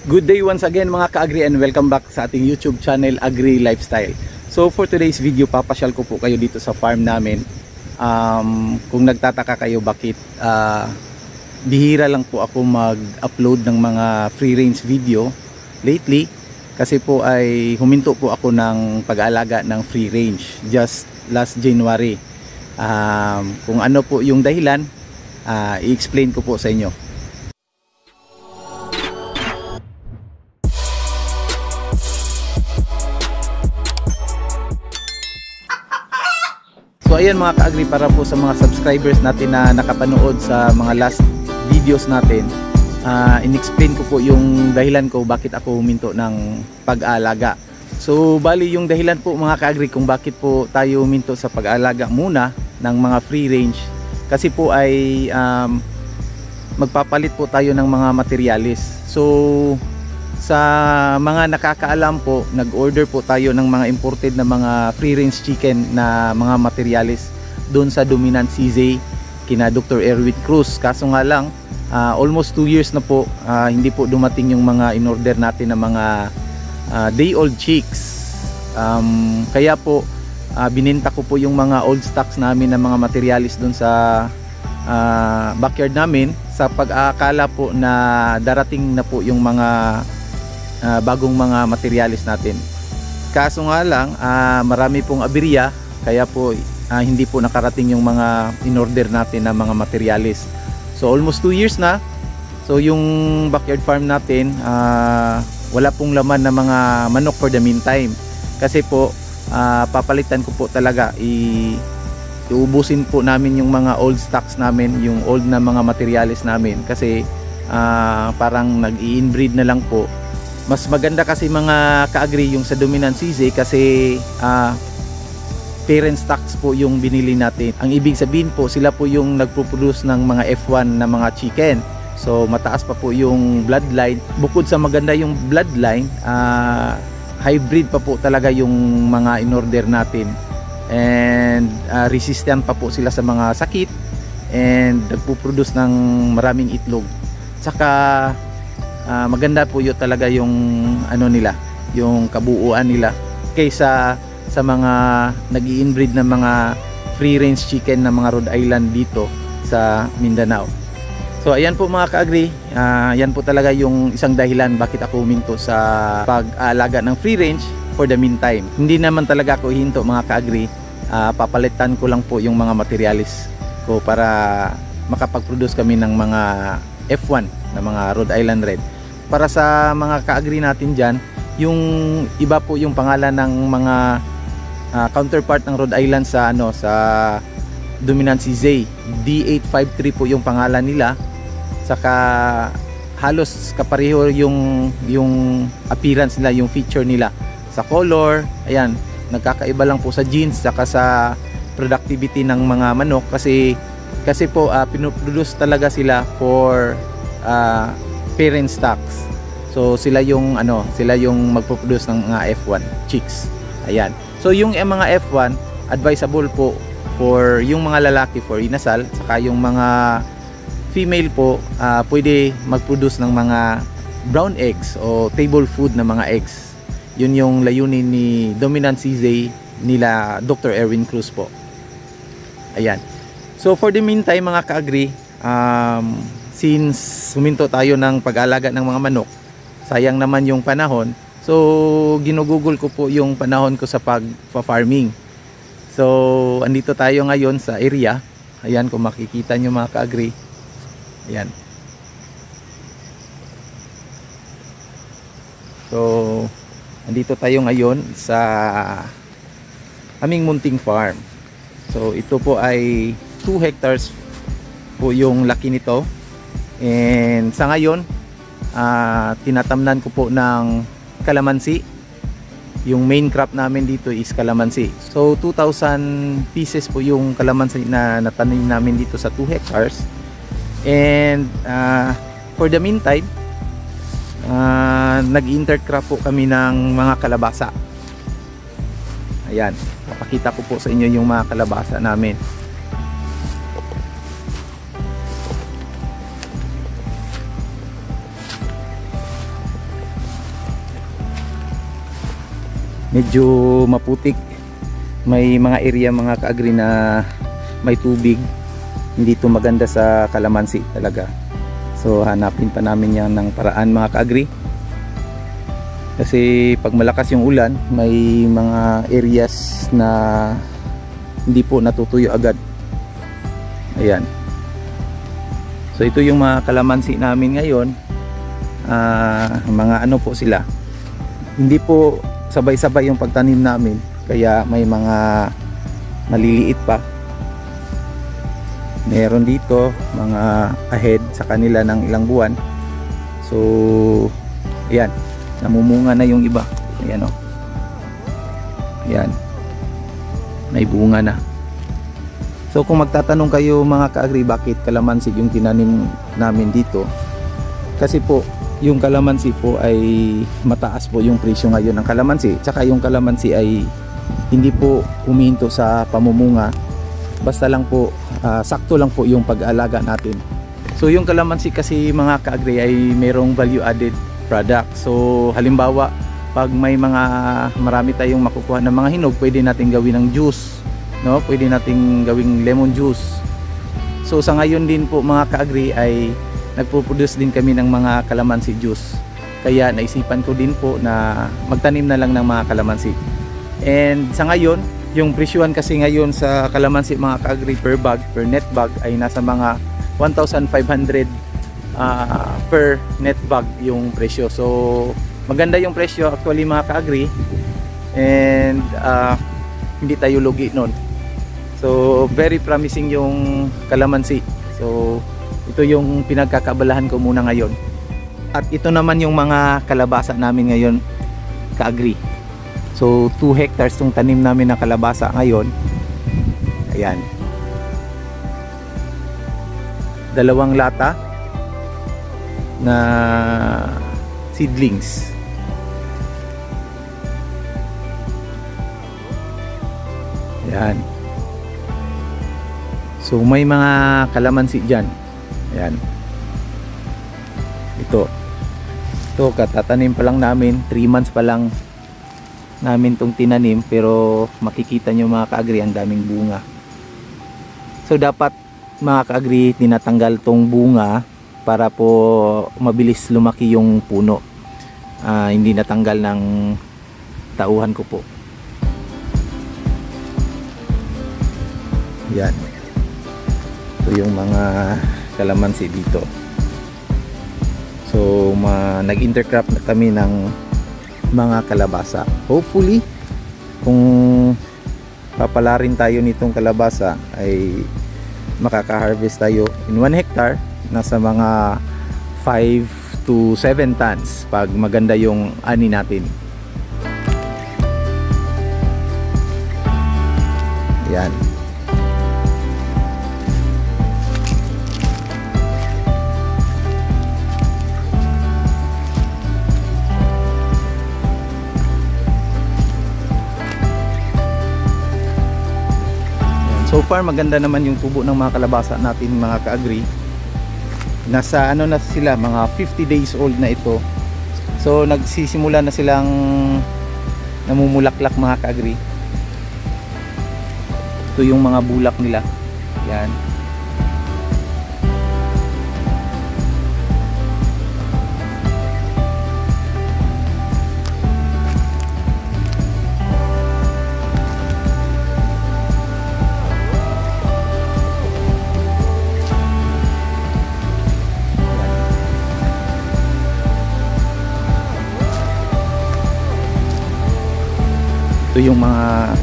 Good day once again mga ka-agri and welcome back sa ating YouTube channel Agri Lifestyle. So for today's video, papasyal ko po kayo dito sa farm namin. Kung nagtataka kayo bakit bihira lang po ako mag-upload ng mga free range video lately, kasi po ay huminto po ako ng pag-aalaga ng free range just last January. Kung ano po yung dahilan, i-explain ko po sa inyo. So ayan mga ka-agri, para po sa mga subscribers natin na nakapanood sa mga last videos natin, in-explain ko po yung dahilan ko bakit ako huminto ng pag-aalaga. So bali yung dahilan po mga ka-agri kung bakit po tayo huminto sa pag-aalaga muna ng mga free range, kasi po ay magpapalit po tayo ng mga materialis. So sa mga nakakaalam po, nag-order po tayo ng mga imported na mga free range chicken na mga materialis doon sa Dominant CZ kina Dr. Erwin Cruz. Kaso nga lang, almost 2 years na po, hindi po dumating yung mga in-order natin na mga day-old chicks. Kaya po bininta ko po yung mga old stocks namin na mga materialis doon sa backyard namin, sa pag-aakala po na darating na po yung mga bagong mga materialis natin. Kaso nga lang, marami pong aberya, kaya po hindi po nakarating yung mga in-order natin na mga materialis. So almost 2 years na. So yung backyard farm natin, wala pong laman na mga manok for the meantime, kasi po papalitan ko po talaga, iubusin po namin yung mga old stocks namin, yung old na mga materialis namin, kasi parang nag-i-inbreed na lang po. Mas maganda kasi mga ka-agri yung sa Dominant CZ, kasi parent stocks po yung binili natin. Ang ibig sabihin po, sila po yung nagpo-produce ng mga F1 na mga chicken. So mataas pa po yung bloodline. Bukod sa maganda yung bloodline, hybrid pa po talaga yung mga in-order natin. And resistant pa po sila sa mga sakit, and nagpo-produce ng maraming itlog. Tsaka maganda po yun talaga yung ano nila, yung kabuuan nila, kaysa sa mga nag-i-inbreed na mga free range chicken na mga Rhode Island dito sa Mindanao. So ayan po mga ka-agri, yan po talaga yung isang dahilan bakit ako huminto sa pag-aalaga ng free range for the meantime. Hindi naman talaga ako hinto mga ka-agri, papalitan ko lang po yung mga materialis ko para makapag-produce kami ng mga F1 na mga Rhode Island Red. Para sa mga ka-agri natin dyan, yung iba po yung pangalan ng mga counterpart ng Rhode Island sa sa Dominant CZ, D853 po yung pangalan nila. Saka halos kapareho yung appearance nila, yung feature nila sa color. Ayan, nagkakaiba lang po sa genes saka sa productivity ng mga manok, kasi po pinoproduce talaga sila for parent stocks. So sila yung magpo-produce ng mga F1 chicks. Ayan. So yung mga F1 advisable po for yung mga lalaki for inasal, saka yung mga female po pwede mag-produce ng mga brown eggs o table food na mga eggs. Yun yung layunin ni Dominant CZ nila Dr. Erwin Cruz po. Ayan. So for the meantime mga ka-agri, since huminto tayo ng pag-alaga ng mga manok, sayang naman yung panahon. So ginugugol ko po yung panahon ko sa pag-farming. So andito tayo ngayon sa area. Ayan, kung makikita nyo mga ka-agri. Ayan. So andito tayo ngayon sa aming munting farm. So ito po ay 2 hectares po yung laki nito. And sa ngayon, tinatamnan ko po ng kalamansi. Yung main crop namin dito is kalamansi. So 2,000 pieces po yung kalamansi na natanim namin dito sa 2 hectares. And for the meantime, nag-intercrop po kami ng mga kalabasa. Ayan, papakita ko po sa inyo yung mga kalabasa namin. medyo maputik. May mga area mga ka-agri na may tubig, hindi to maganda sa kalamansi talaga. So hanapin pa namin yan ng paraan mga ka-agri, kasi pag malakas yung ulan may mga areas na hindi po natutuyo agad. Ayan, so ito yung mga kalamansi namin ngayon. Mga ano po sila, hindi po sabay-sabay yung pagtanim namin, kaya may mga maliliit pa. Meron dito mga ahead sa kanila ng ilang buwan. So ayan, namumunga na yung iba. Ayan o, ayan, may bunga na. So kung magtatanong kayo mga ka-agri, bakit kalamansi yung tinanim namin dito, kasi po yung kalamansi po ay mataas po yung presyo ngayon ng kalamansi, tsaka yung kalamansi ay hindi po huminto sa pamumunga, basta lang po sakto lang po yung pag-aalaga natin. So yung kalamansi kasi mga ka-agri ay mayroong value added product. So halimbawa pag may mga marami tayong makukuha ng mga hinog, pwede natin gawin ng juice, no? Pwede nating gawing lemon juice. So sa ngayon din po mga ka-agri ay nagpo-produce din kami ng mga kalamansi juice, kaya naisipan ko din po na magtanim na lang ng mga kalamansi. And sa ngayon, yung presyuhan kasi ngayon sa kalamansi mga ka-agri per bag, per net bag ay nasa mga 1,500 per net bag yung presyo. So maganda yung presyo actually mga ka-agri, and hindi tayo lugi nun. So very promising yung kalamansi. So ito yung pinagkakabalahan ko muna ngayon. At ito naman yung mga kalabasa namin ngayon ka-agri. So 2 hectares tong tanim namin ng kalabasa ngayon. Ayan, 2 lata na seedlings. Ayan, so may mga kalamansi dyan. Ayan, ito katatanim pa lang namin, 3 months pa lang namin tong tinanim, pero makikita nyo mga ka-agri ang daming bunga. So dapat mga ka-agri tinatanggal tong bunga para po mabilis lumaki yung puno. Hindi natanggal ng tauhan ko po. Yan, ito yung mga kalamansi dito. So nag-intercrop na kami ng mga kalabasa. Hopefully kung papalarin tayo nitong kalabasa ay makaka-harvest tayo in 1 hectare nasa mga 5 to 7 tons pag maganda yung ani natin. Yan, so far maganda naman yung tubo ng mga kalabasa natin mga ka-agri. Nasa ano na sila, mga 50 days old na ito. So nagsisimula na silang namumulaklak mga ka-agri. Ito yung mga bulak nila. Yan. Ito yung mga